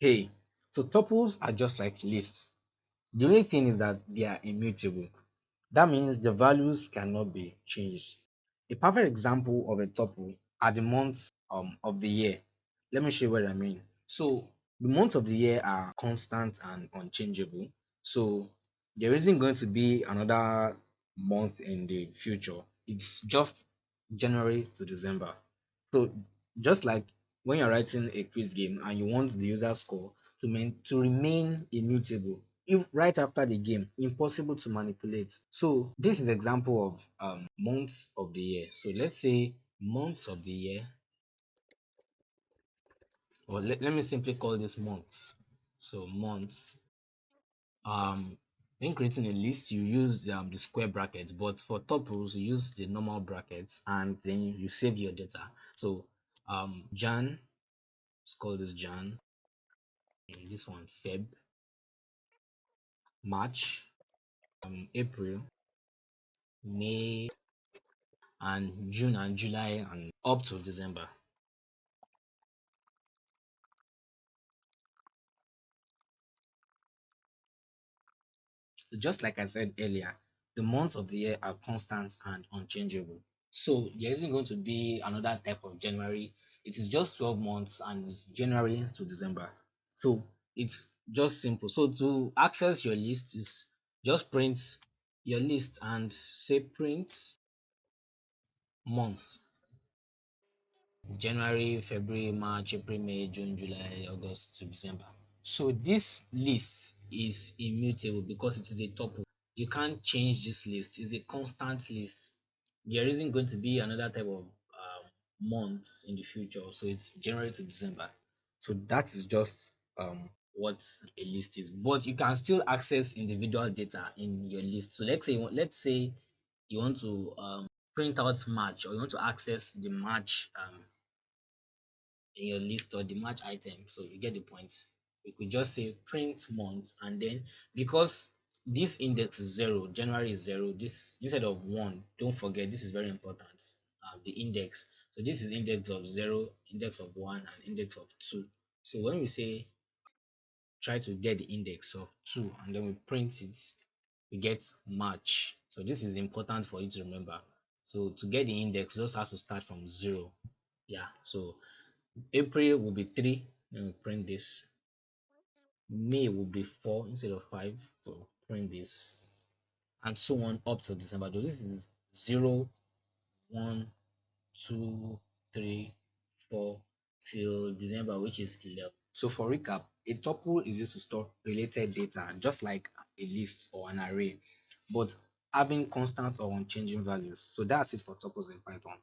Hey, so tuples are just like lists. The only thing is that they are immutable. That means the values cannot be changed. A perfect example of a tuple are the months of the year. Let me show you what I mean. So the months of the year are constant and unchangeable. So there isn't going to be another month in the future. It's just January to December. So just like when you're writing a quiz game and you want the user score to remain immutable, if right after the game, impossible to manipulate. So this is example of months of the year. So let's say months of the year, or let me simply call this months. So months. When creating a list, you use the square brackets, but for tuples, you use the normal brackets, and then you save your data. So Jan, let's call this Jan, and this one Feb, March, April, May, and June and July and up to December. So just like I said earlier, the months of the year are constant and unchangeable. So there isn't going to be another type of January. It is just 12 months and it's January to December. So it's just simple. So to access your list is just print your list and say print months. January, February, March, April, May, June, July, August to December. So this list is immutable because it is a tuple. You can't change this list. It's a constant list. There isn't going to be another type of months in the future. So it's January to December. So that is just what a list is. But you can still access individual data in your list. So let's say you want to print out March, or you want to access the March in your list or the match item. So you get the point. We could just say print month, and then because this index is zero, January is zero, this instead of one, don't forget this is very important. The index. So this is index of zero, index of one, and index of two. So when we say try to get the index of two and then we print it, we get March. So this is important for you to remember. So to get the index, you just have to start from zero. Yeah. So April will be 3, then we print this. May will be 4 instead of 5, so print this. And so on up to December. So this is 0, 1, 2, 3, 4 till December, which is 11. So for recap, a tuple is used to store related data, just like a list or an array, but having constant or unchanging values. So that's it for tuples in Python.